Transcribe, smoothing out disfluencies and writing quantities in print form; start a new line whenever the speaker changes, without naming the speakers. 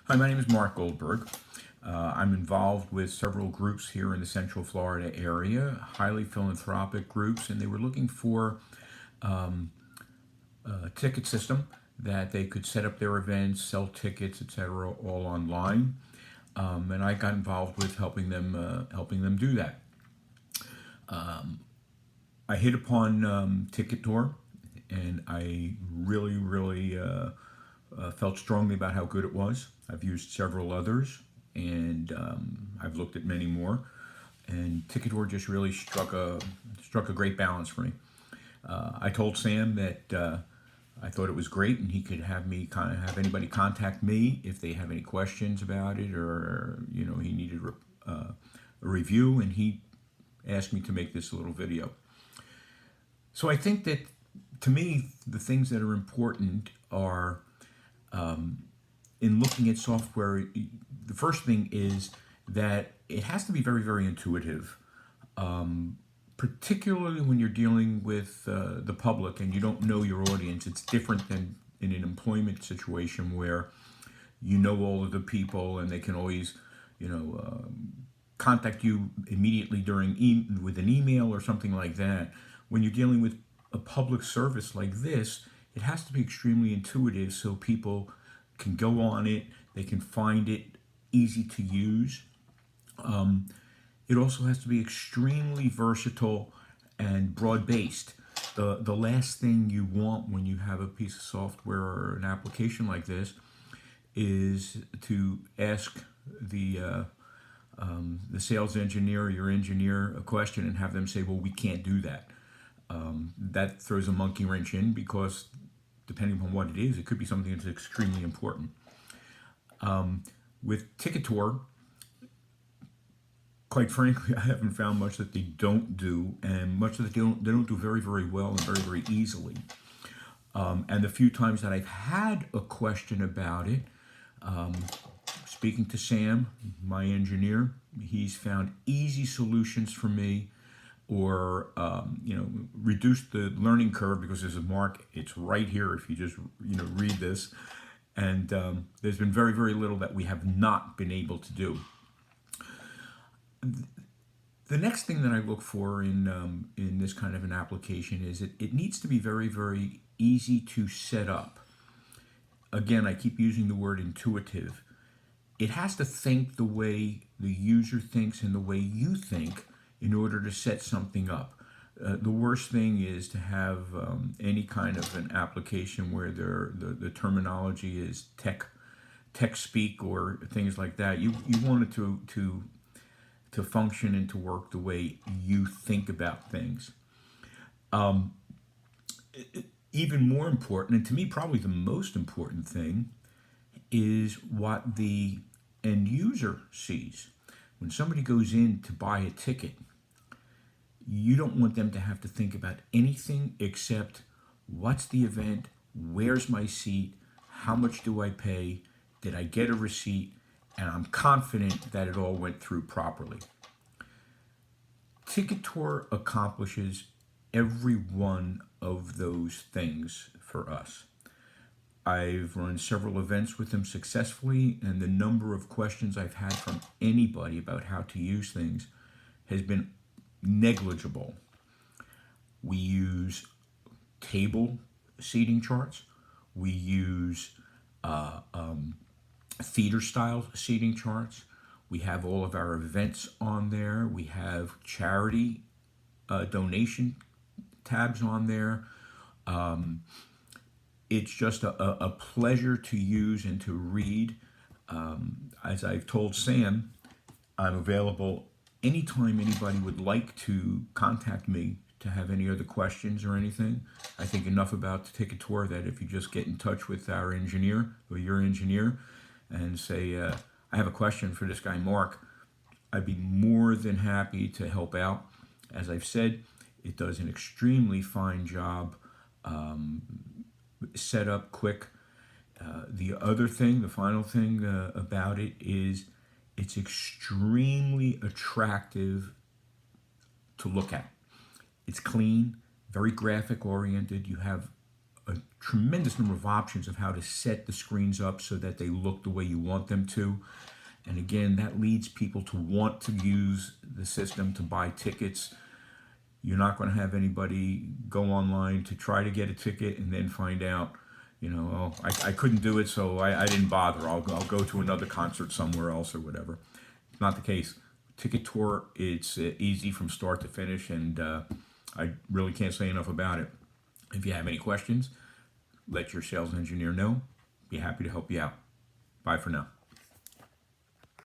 Hi, my name is Mark Goldberg. I'm involved with several groups here in the Central Florida area, highly philanthropic groups, and they were looking for a ticket system that they could set up their events, sell tickets, etc., all online. And I got involved with helping them do that. I hit upon Ticketor, and I really felt strongly about how good it was. I've used several others, and I've looked at many more. And Ticketor just really struck a great balance for me. I told Sam that I thought it was great, and he could have anybody contact me if they have any questions about it, or he needed a review, and he asked me to make this little video. So I think that, to me, the things that are important are, in looking at software, the first thing is that it has to be very, very intuitive, particularly when you're dealing with the public and you don't know your audience. It's different than in an employment situation where you know all of the people and they can always, contact you immediately with an email or something like that. When you're dealing with a public service like this, it has to be extremely intuitive so people can go on it, they can find it easy to use. It also has to be extremely versatile and broad-based. The last thing you want when you have a piece of software or an application like this is to ask the sales engineer or your engineer a question and have them say, well, we can't do that. That throws a monkey wrench in, because depending on what it is, it could be something that's extremely important. With Ticketor, quite frankly, I haven't found much that they don't do, and much that they don't do very, very well and very, very easily. And the few times that I've had a question about it, speaking to Sam, my engineer, he's found easy solutions for me, or reduce the learning curve, because there's a mark. It's right here if you just read this, and there's been very, very little that we have not been able to do. The next thing that I look for in this kind of an application is it needs to be very, very easy to set up. Again, I keep using the word intuitive. It has to think the way the user thinks and the way you think in order to set something up. The worst thing is to have any kind of an application where the terminology is tech speak or things like that. You want it to function and to work the way you think about things. Even more important, and to me probably the most important thing, is what the end user sees. When somebody goes in to buy a ticket, you don't want them to have to think about anything except, what's the event, where's my seat, how much do I pay, did I get a receipt, and I'm confident that it all went through properly. Ticketor accomplishes every one of those things for us. I've run several events with them successfully, and the number of questions I've had from anybody about how to use things has been negligible. We use table seating charts. We use theater style seating charts. We have all of our events on there. We have charity donation tabs on there. It's just a pleasure to use and to read. As I've told Sam, I'm available anytime anybody would like to contact me to have any other questions or anything. I think enough about the Ticketor that if you just get in touch with our engineer or your engineer and say, I have a question for this guy Mark, I'd be more than happy to help out. As I've said, it does an extremely fine job, set up quick. The other thing, the final thing about it is it's extremely attractive to look at. It's clean, very graphic oriented. You have a tremendous number of options of how to set the screens up so that they look the way you want them to. And again, that leads people to want to use the system to buy tickets. You're not going to have anybody go online to try to get a ticket and then find out, oh, I couldn't do it, so I didn't bother. I'll go to another concert somewhere else or whatever. It's not the case. Ticketor, it's easy from start to finish, and I really can't say enough about it. If you have any questions, let your sales engineer know. Be happy to help you out. Bye for now.